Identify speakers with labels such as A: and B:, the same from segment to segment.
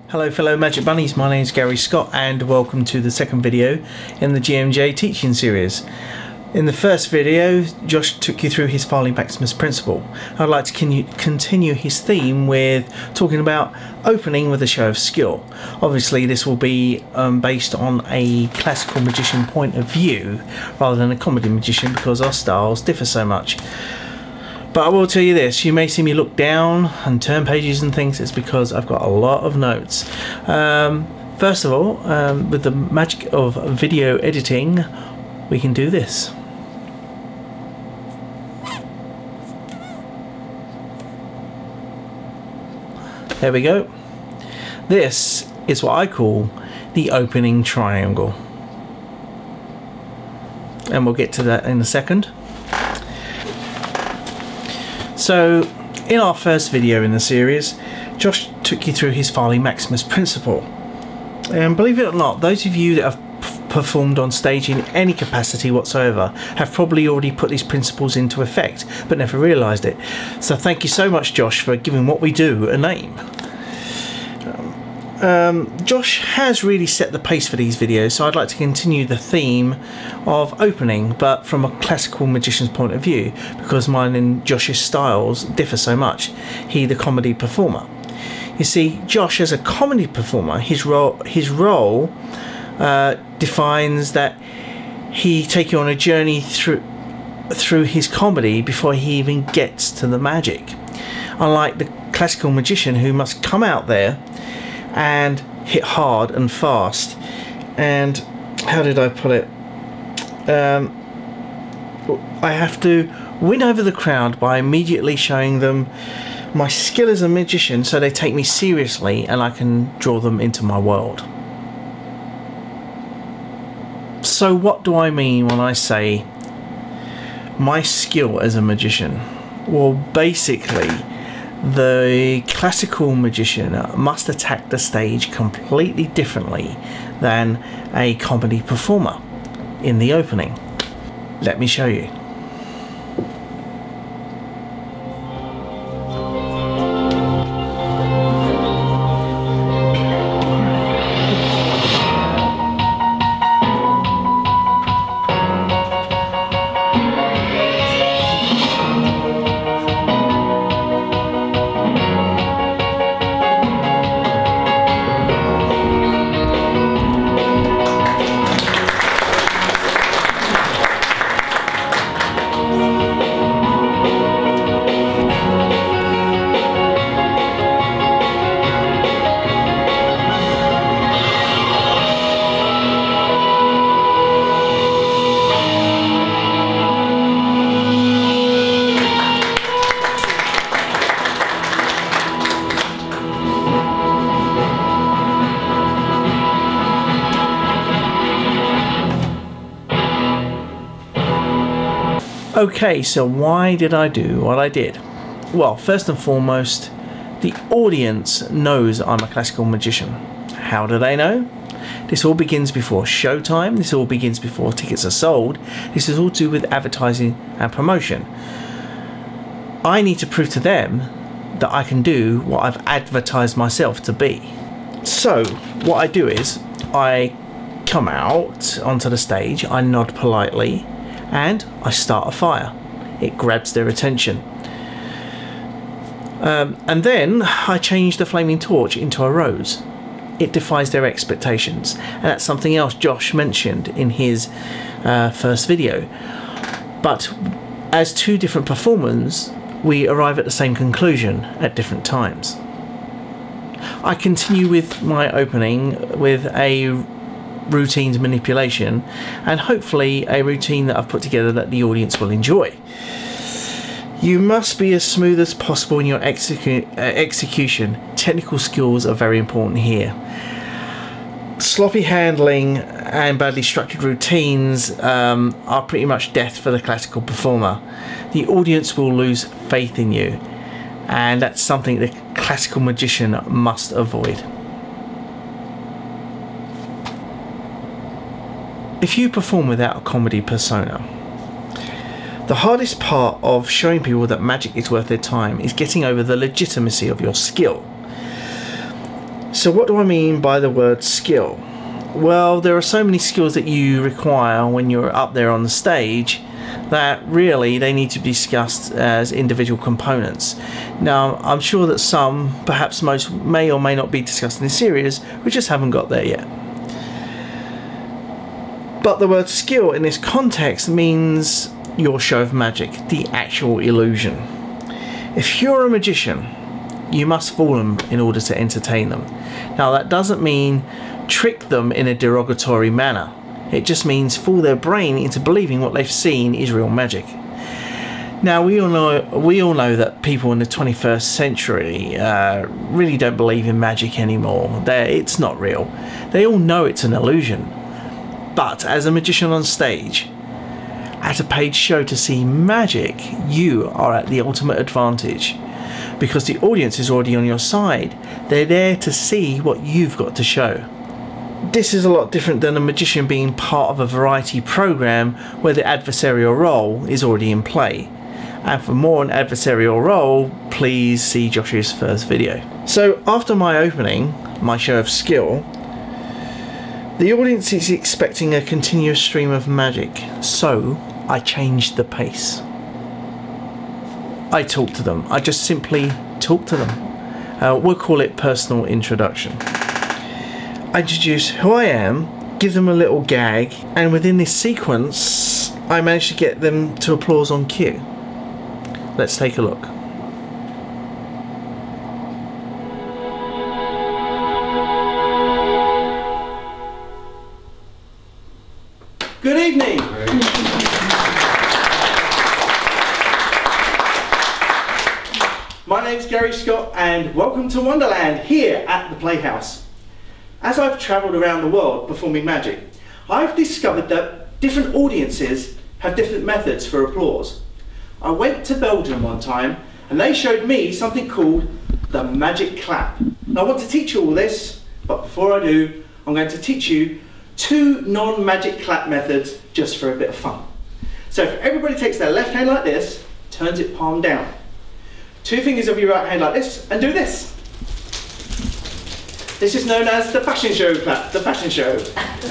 A: Hello fellow Magic Bunnies, my name is Gary Scott and welcome to the second video in the GMJ teaching series. In the first video, Josh took you through his Filing Maximus principle. I'd like to continue his theme with talking about opening with a show of skill. Obviously this will be based on a classical magician point of view rather than a comedy magician because our styles differ so much. But I will tell you this, you may see me look down and turn pages and things, it's because I've got a lot of notes. First of all, with the magic of video editing, we can do this. There we go. This is what I call the opening triangle. And we'll get to that in a second. So, in our first video in the series, Josh took you through his Filing Maximus principle. And believe it or not, those of you that have performed on stage in any capacity whatsoever have probably already put these principles into effect, but never realised it. So thank you so much, Josh, for giving what we do a name. Josh has really set the pace for these videos, so I'd like to continue the theme of opening, but from a classical magician's point of view, because mine and Josh's styles differ so much. He, the comedy performer. You see, Josh, as a comedy performer, his role defines that he take you on a journey through his comedy before he even gets to the magic. Unlike the classical magician who must come out there and hit hard and fast, and how did I put it? I have to win over the crowd by immediately showing them my skill as a magician so they take me seriously and I can draw them into my world. So what do I mean when I say my skill as a magician? Well, basically the classical magician must attack the stage completely differently than a comedy performer in the opening. Let me show you. Okay, so why did I do what I did? Well, first and foremost, the audience knows I'm a classical magician. How do they know? This all begins before showtime, this all begins before tickets are sold, this is all to do with advertising and promotion. I need to prove to them that I can do what I've advertised myself to be. So, what I do is, I come out onto the stage, I nod politely, and I start a fire. It grabs their attention. And then I change the flaming torch into a rose. It defies their expectations. And that's something else Josh mentioned in his first video. But as two different performers, we arrive at the same conclusion at different times. I continue with my opening with a routine manipulation, and hopefully a routine that I've put together that the audience will enjoy. You must be as smooth as possible in your execution. Technical skills are very important here. Sloppy handling and badly structured routines are pretty much death for the classical performer. The audience will lose faith in you, and that's something the classical magician must avoid. If you perform without a comedy persona, the hardest part of showing people that magic is worth their time is getting over the legitimacy of your skill. So what do I mean by the word skill? Well, there are so many skills that you require when you're up there on the stage that really they need to be discussed as individual components. Now, I'm sure that some, perhaps most, may or may not be discussed in this series. We just haven't got there yet. But the word skill in this context means your show of magic, the actual illusion. If you're a magician, you must fool them in order to entertain them. Now, that doesn't mean trick them in a derogatory manner. It just means fool their brain into believing what they've seen is real magic. Now, we all know that people in the 21st century really don't believe in magic anymore. It's not real. They all know it's an illusion. But as a magician on stage, at a paid show to see magic, you are at the ultimate advantage, because the audience is already on your side. They're there to see what you've got to show. This is a lot different than a magician being part of a variety program where the adversarial role is already in play. And for more on adversarial role, please see Josh's first video. So after my opening, my show of skill, the audience is expecting a continuous stream of magic, so I changed the pace. I talk to them. I just simply talk to them. We'll call it personal introduction. I introduce who I am, give them a little gag, and within this sequence, I managed to get them to applause on cue. Let's take a look. Good evening. My name's Gary Scott and welcome to Wonderland here at the Playhouse. As I've travelled around the world performing magic, I've discovered that different audiences have different methods for applause. I went to Belgium one time and they showed me something called the magic clap. Now, I want to teach you all this, but before I do, I'm going to teach you 2 non-magic clap methods just for a bit of fun. So if everybody takes their left hand like this, turns it palm down. 2 fingers of your right hand like this, and do this. This is known as the fashion show clap, the fashion show.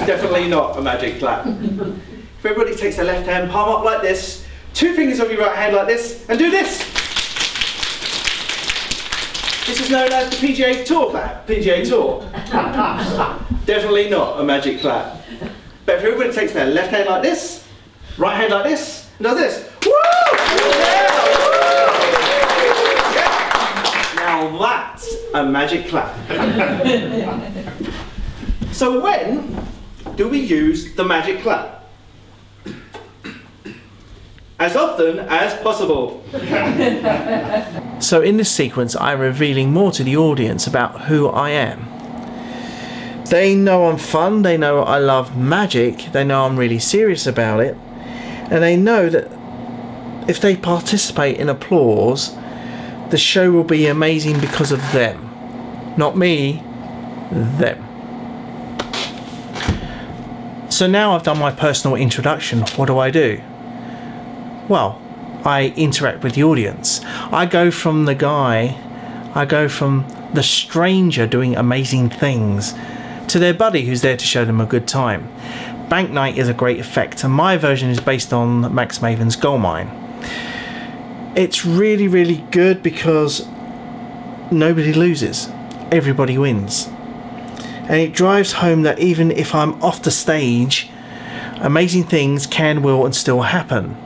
A: Definitely not a magic clap. If everybody takes their left hand, palm up like this, 2 fingers of your right hand like this, and do this. This is known as the PGA Tour clap, PGA Tour. Definitely not a magic clap. But if everybody takes their left hand like this, right hand like this, and does this. Woo! Now that's a magic clap. So when do we use the magic clap? As often as possible. So in this sequence, I'm revealing more to the audience about who I am. They know I'm fun, they know I love magic, they know I'm really serious about it, and they know that if they participate in applause, the show will be amazing because of them. Not me, them. So now I've done my personal introduction, what do? Well, I interact with the audience. I go from the stranger doing amazing things to their buddy who's there to show them a good time. Bank Night is a great effect, and my version is based on Max Maven's Gold Mine. It's really, really good because nobody loses, everybody wins. And it drives home that even if I'm off the stage, amazing things can, will, and still happen.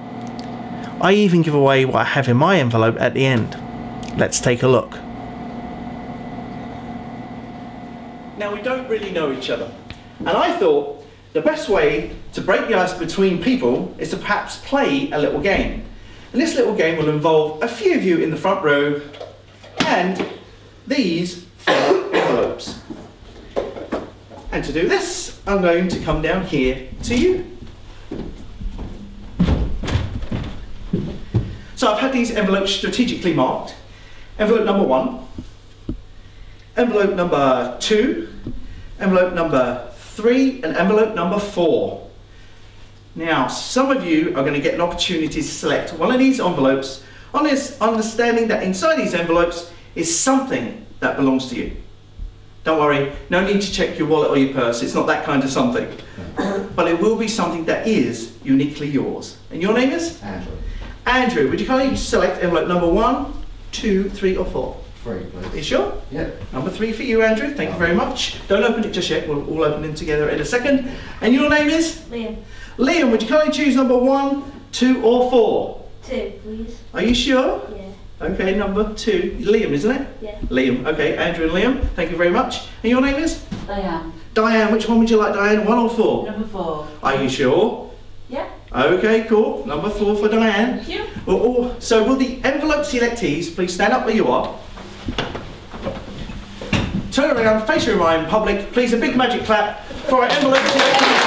A: I even give away what I have in my envelope at the end. Let's take a look. Now, we don't really know each other, and I thought the best way to break the ice between people is to perhaps play a little game. And this little game will involve a few of you in the front row and these 4 envelopes. And to do this, I'm going to come down here to you. So I've had these envelopes strategically marked. Envelope number 1, envelope number 2, envelope number 3, and envelope number 4. Now, some of you are going to get an opportunity to select one of these envelopes on this understanding that inside these envelopes is something that belongs to you.
B: Don't worry, no need to check your wallet or your purse. It's not that kind of something. But it will be something that is uniquely yours. And your name is?
C: Andrew.
B: Andrew, would you kindly select envelope number 1, 2, 3 or 4?
C: 3, please.
B: You sure?
C: Yeah.
B: Number 3 for you, Andrew. Thank you very much. Don't open it just yet. We'll all open them together in a second. And your name is?
D: Liam.
B: Liam, would you kindly choose number 1, 2 or 4?
D: 2, please.
B: Are you sure?
D: Yeah.
B: Okay, number 2. Liam, isn't it?
D: Yeah.
B: Liam. Okay, Andrew and Liam. Thank you very much. And your name is?
D: Diane.
B: Diane. Which one would you like, Diane? 1 or 4?
D: Number 4.
B: Are you sure?
D: Yeah.
B: Okay, cool. Number 4 for Diane.
D: Thank you.
B: So will the envelope selectees please stand up where you are? Turn around, face your eye in public. Please, a big magic clap for our envelope selectees.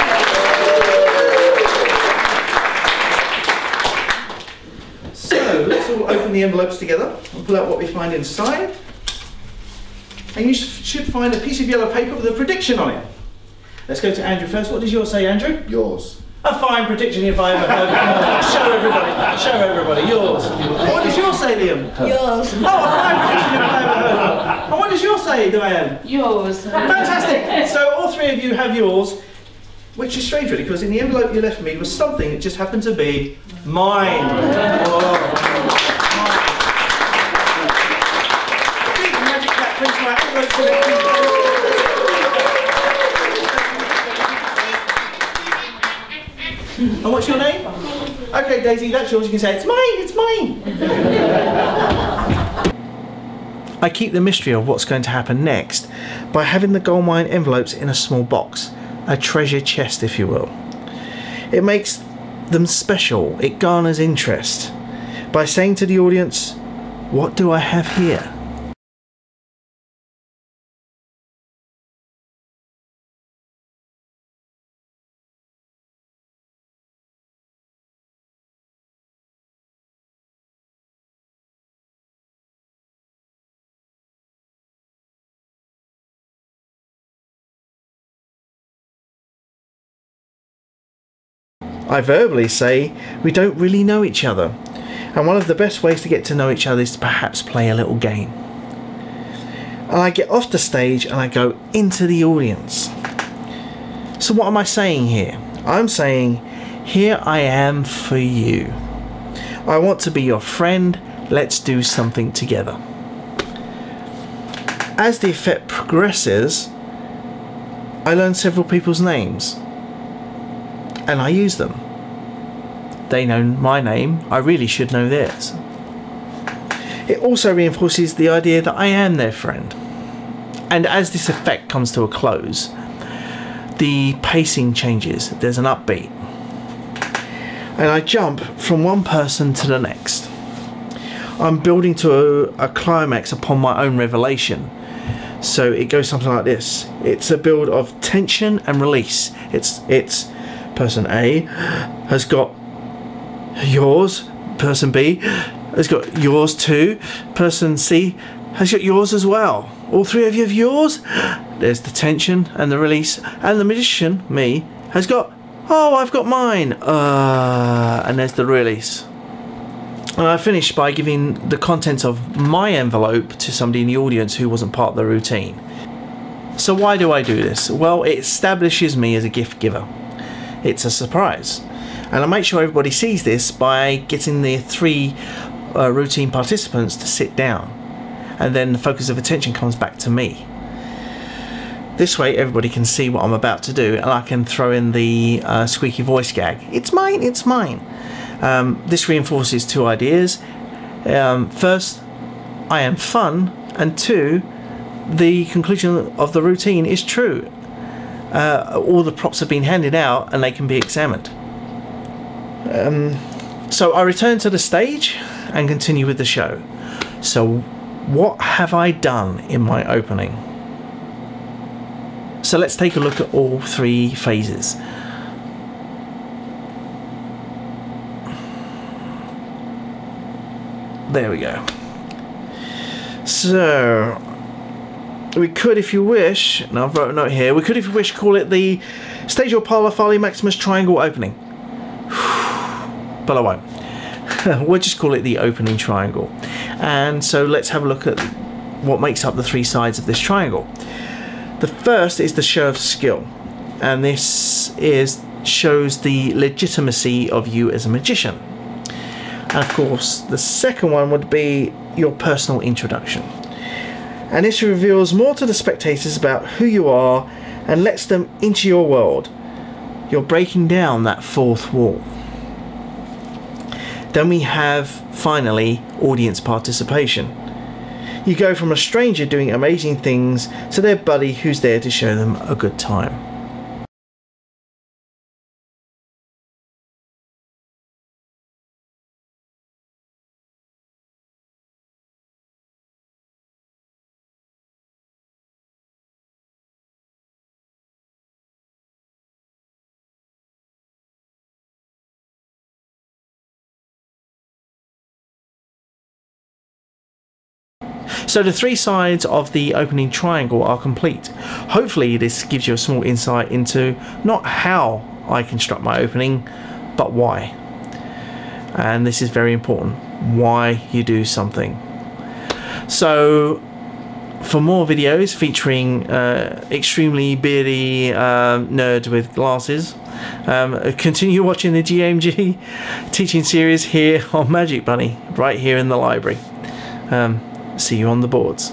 B: So let's all open the envelopes together and pull out what we find inside. And you should find a piece of yellow paper with a prediction on it. Let's go to Andrew first. What does yours say, Andrew?
C: Yours.
B: A fine prediction if I ever heard it. Show everybody, yours. What does yours say, Liam?
D: Yours.
B: Oh, a fine prediction if I ever heard one. And what does yours say, Diane?
D: Yours.
B: Fantastic. So all 3 of you have yours, which is strange really, because in the envelope you left me was something that just happened to be mine. Oh. Big magic clap, please, for our envelope selectees. And what's your name? Okay, Daisy, that's yours. You can say, it's mine, it's mine. I keep the mystery of what's going to happen next by having the gold mine envelopes in a small box, a treasure chest, if you will. It makes them special. It garners interest by saying to the audience, what do I have here? I verbally say we don't really know each other, and one of the best ways to get to know each other is to perhaps play a little game. And I get off the stage and I go into the audience. So what am I saying here? I'm saying, here I am for you. I want to be your friend. Let's do something together. As the effect progresses, I learn several people's names and I use them. They know my name, I really should know theirs. It also reinforces the idea that I am their friend. And as this effect comes to a close, the pacing changes. There's an upbeat. And I jump from one person to the next. I'm building to a climax upon my own revelation. So it goes something like this. It's a build of tension and release. It's person A has got yours, person B has got yours too, person C has got yours as well. All 3 of you have yours. There's the tension and the release, and the magician, me, has got, oh, I've got mine, and there's the release. And I finished by giving the contents of my envelope to somebody in the audience who wasn't part of the routine. So why do I do this? Well, it establishes me as a gift giver. It's a surprise. And I make sure everybody sees this by getting the 3 routine participants to sit down. And then the focus of attention comes back to me. This way everybody can see what I'm about to do, and I can throw in the squeaky voice gag. It's mine, it's mine. This reinforces 2 ideas. First, I am fun, and 2, the conclusion of the routine is true. All the props have been handed out and they can be examined. So I return to the stage and continue with the show. So what have I done in my opening? So let's take a look at all 3 phases. There we go. So we could, if you wish, and I've wrote a note here, we could, if you wish, call it the Stage or Parlour Farley Maximus Triangle Opening. But I won't. We'll just call it the opening triangle. And so let's have a look at what makes up the 3 sides of this triangle.
A: The first is the show of skill, and this shows the legitimacy of you as a magician. And of course, the second one would be your personal introduction. And this reveals more to the spectators about who you are and lets them into your world. You're breaking down that fourth wall. Then we have, finally, audience participation. You go from a stranger doing amazing things to their buddy who's there to show them a good time. So the three sides of the opening triangle are complete. Hopefully this gives you a small insight into not how I construct my opening, but why. And this is very important, why you do something. So for more videos featuring extremely beardy nerd with glasses, continue watching the GMJ teaching series here on Magic Bunny, right here in the library. See you on the boards.